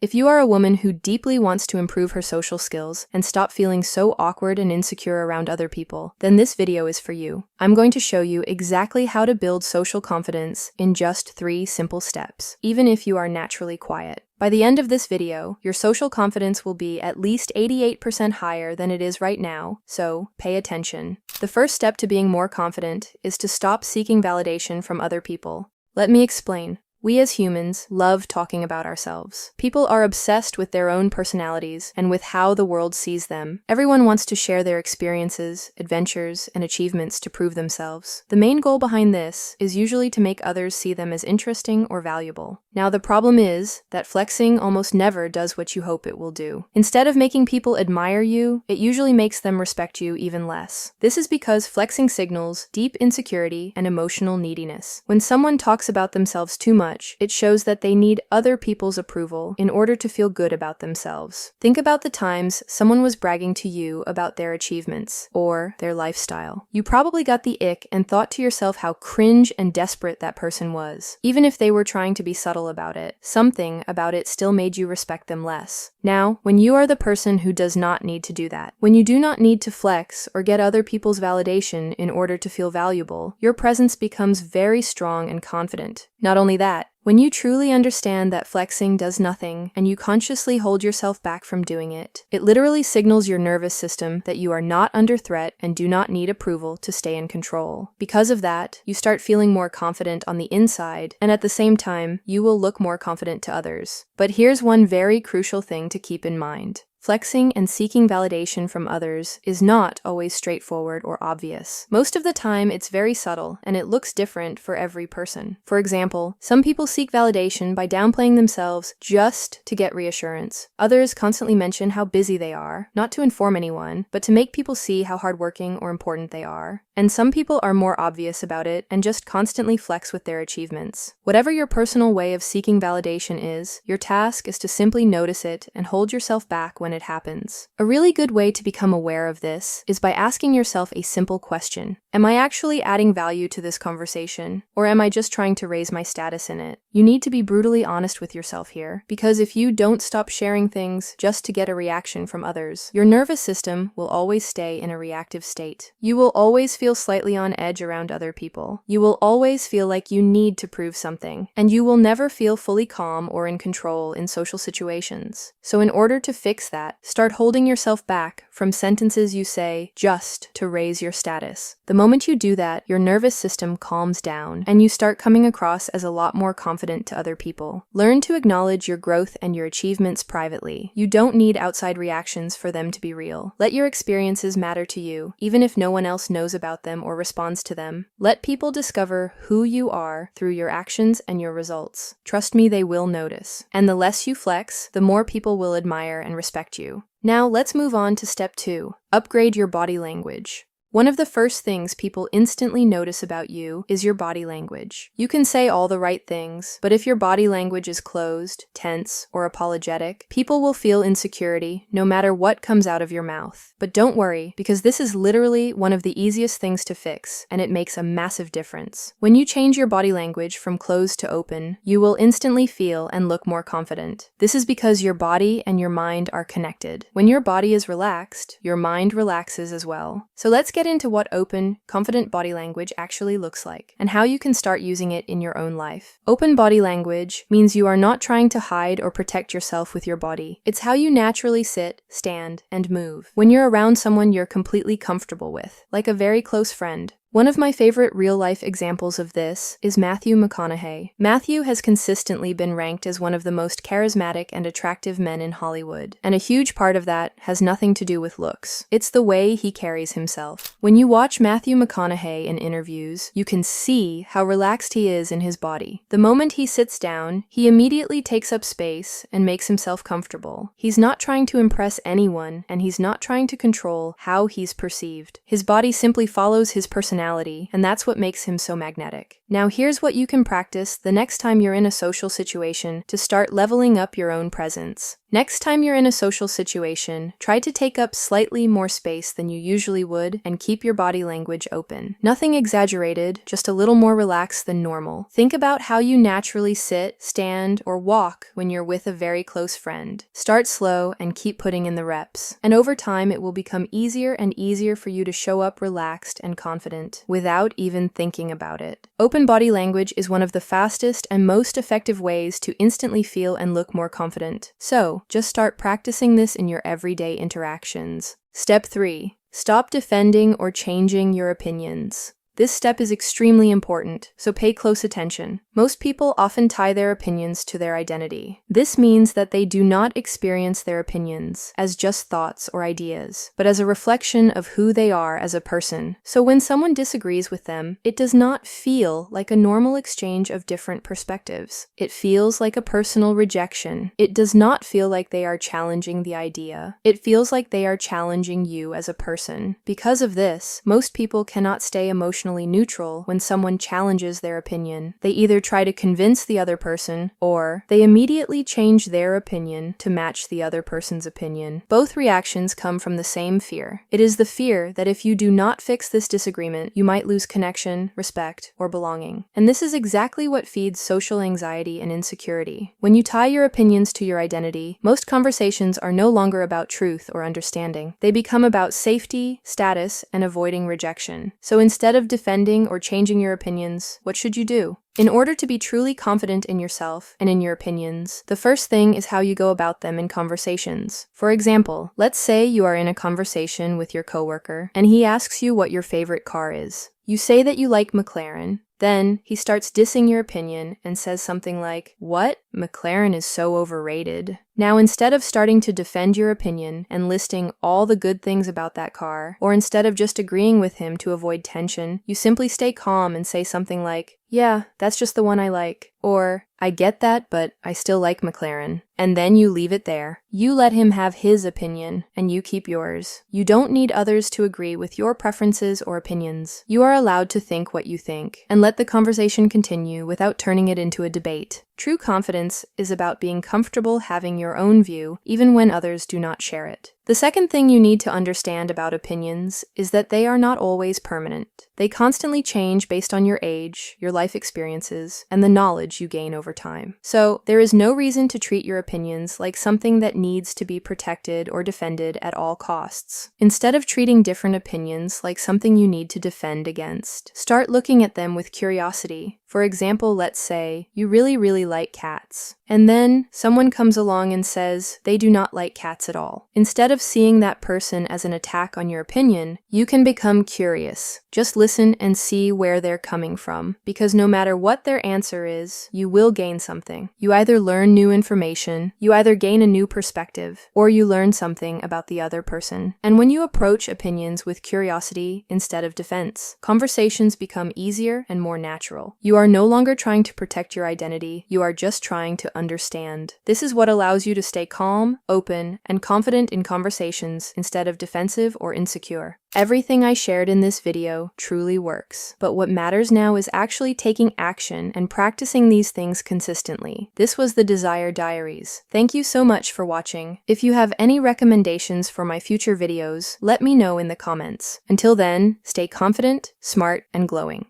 If you are a woman who deeply wants to improve her social skills and stop feeling so awkward and insecure around other people, then this video is for you. I'm going to show you exactly how to build social confidence in just 3 simple steps, even if you are naturally quiet. By the end of this video, your social confidence will be at least 88% higher than it is right now, so pay attention. The first step to being more confident is to stop seeking validation from other people. Let me explain. We as humans love talking about ourselves. People are obsessed with their own personalities and with how the world sees them. Everyone wants to share their experiences, adventures, and achievements to prove themselves. The main goal behind this is usually to make others see them as interesting or valuable. Now, the problem is that flexing almost never does what you hope it will do. Instead of making people admire you, it usually makes them respect you even less. This is because flexing signals deep insecurity and emotional neediness. When someone talks about themselves too much, it shows that they need other people's approval in order to feel good about themselves. Think about the times someone was bragging to you about their achievements or their lifestyle. You probably got the ick and thought to yourself how cringe and desperate that person was. Even if they were trying to be subtle about it, something about it still made you respect them less. Now, when you are the person who does not need to do that, when you do not need to flex or get other people's validation in order to feel valuable, your presence becomes very strong and confident. Not only that, when you truly understand that flexing does nothing and you consciously hold yourself back from doing it, it literally signals your nervous system that you are not under threat and do not need approval to stay in control. Because of that, you start feeling more confident on the inside, and at the same time, you will look more confident to others. But here's one very crucial thing to keep in mind. Flexing and seeking validation from others is not always straightforward or obvious. Most of the time, it's very subtle, and it looks different for every person. For example, some people seek validation by downplaying themselves just to get reassurance. Others constantly mention how busy they are, not to inform anyone, but to make people see how hardworking or important they are. And some people are more obvious about it and just constantly flex with their achievements. Whatever your personal way of seeking validation is, your task is to simply notice it and hold yourself back when it happens. A really good way to become aware of this is by asking yourself a simple question. Am I actually adding value to this conversation, or am I just trying to raise my status in it? You need to be brutally honest with yourself here, because if you don't stop sharing things just to get a reaction from others, your nervous system will always stay in a reactive state. You will always feel slightly on edge around other people. You will always feel like you need to prove something, and you will never feel fully calm or in control in social situations. So in order to fix that, start holding yourself back from sentences you say just to raise your status. The moment you do that, your nervous system calms down, and you start coming across as a lot more confident to other people. Learn to acknowledge your growth and your achievements privately. You don't need outside reactions for them to be real. Let your experiences matter to you, even if no one else knows about them or responds to them. Let people discover who you are through your actions and your results. Trust me, they will notice. And the less you flex, the more people will admire and respect you. Now let's move on to step 2. Upgrade your body language. One of the first things people instantly notice about you is your body language. You can say all the right things, but if your body language is closed, tense, or apologetic, people will feel insecurity no matter what comes out of your mouth. But don't worry, because this is literally one of the easiest things to fix, and it makes a massive difference. When you change your body language from closed to open, you will instantly feel and look more confident. This is because your body and your mind are connected. When your body is relaxed, your mind relaxes as well. So let's get into what open, confident body language actually looks like, and how you can start using it in your own life. Open body language means you are not trying to hide or protect yourself with your body. It's how you naturally sit, stand, and move when you're around someone you're completely comfortable with, like a very close friend. One of my favorite real-life examples of this is Matthew McConaughey. Matthew has consistently been ranked as one of the most charismatic and attractive men in Hollywood, and a huge part of that has nothing to do with looks. It's the way he carries himself. When you watch Matthew McConaughey in interviews, you can see how relaxed he is in his body. The moment he sits down, he immediately takes up space and makes himself comfortable. He's not trying to impress anyone, and he's not trying to control how he's perceived. His body simply follows his personality personality, and that's what makes him so magnetic. Now here's what you can practice the next time you're in a social situation to start leveling up your own presence. Next time you're in a social situation, try to take up slightly more space than you usually would and keep your body language open. Nothing exaggerated, just a little more relaxed than normal. Think about how you naturally sit, stand, or walk when you're with a very close friend. Start slow and keep putting in the reps. And over time, it will become easier and easier for you to show up relaxed and confident without even thinking about it. Open body language is one of the fastest and most effective ways to instantly feel and look more confident. So, just start practicing this in your everyday interactions. Step 3. Stop defending or changing your opinions. This step is extremely important, so pay close attention. Most people often tie their opinions to their identity. This means that they do not experience their opinions as just thoughts or ideas, but as a reflection of who they are as a person. So when someone disagrees with them, it does not feel like a normal exchange of different perspectives. It feels like a personal rejection. It does not feel like they are challenging the idea. It feels like they are challenging you as a person. Because of this, most people cannot stay emotionally neutral when someone challenges their opinion. They either try to convince the other person, or they immediately change their opinion to match the other person's opinion. Both reactions come from the same fear. It is the fear that if you do not fix this disagreement, you might lose connection, respect, or belonging. And this is exactly what feeds social anxiety and insecurity. When you tie your opinions to your identity, most conversations are no longer about truth or understanding. They become about safety, status, and avoiding rejection. So instead of defending or changing your opinions, what should you do? In order to be truly confident in yourself and in your opinions, the first thing is how you go about them in conversations. For example, let's say you are in a conversation with your coworker, and he asks you what your favorite car is. You say that you like McLaren. Then he starts dissing your opinion and says something like, "What? McLaren is so overrated." Now, instead of starting to defend your opinion and listing all the good things about that car, or instead of just agreeing with him to avoid tension, you simply stay calm and say something like, "Yeah, that's just the one I like." Or, "I get that, but I still like McLaren." And then you leave it there. You let him have his opinion, and you keep yours. You don't need others to agree with your preferences or opinions. You are allowed to think what you think, and let the conversation continue without turning it into a debate. True confidence is about being comfortable having your own view, even when others do not share it. The second thing you need to understand about opinions is that they are not always permanent. They constantly change based on your age, your life experiences, and the knowledge you gain over time. So, there is no reason to treat your opinions like something that needs to be protected or defended at all costs. Instead of treating different opinions like something you need to defend against, start looking at them with curiosity. For example, let's say you really like cats, and then someone comes along and says they do not like cats at all. Instead of seeing that person as an attack on your opinion, you can become curious. Just listen and see where they're coming from, because no matter what their answer is, you will gain something. You either learn new information, you either gain a new perspective, or you learn something about the other person. And when you approach opinions with curiosity instead of defense, conversations become easier and more natural. You are no longer trying to protect your identity, you are just trying to understand. This is what allows you to stay calm, open, and confident in conversations instead of defensive or insecure. Everything I shared in this video truly works, but what matters now is actually taking action and practicing these things consistently. This was the Desire Diaries. Thank you so much for watching. If you have any recommendations for my future videos, let me know in the comments. Until then, stay confident, smart, and glowing.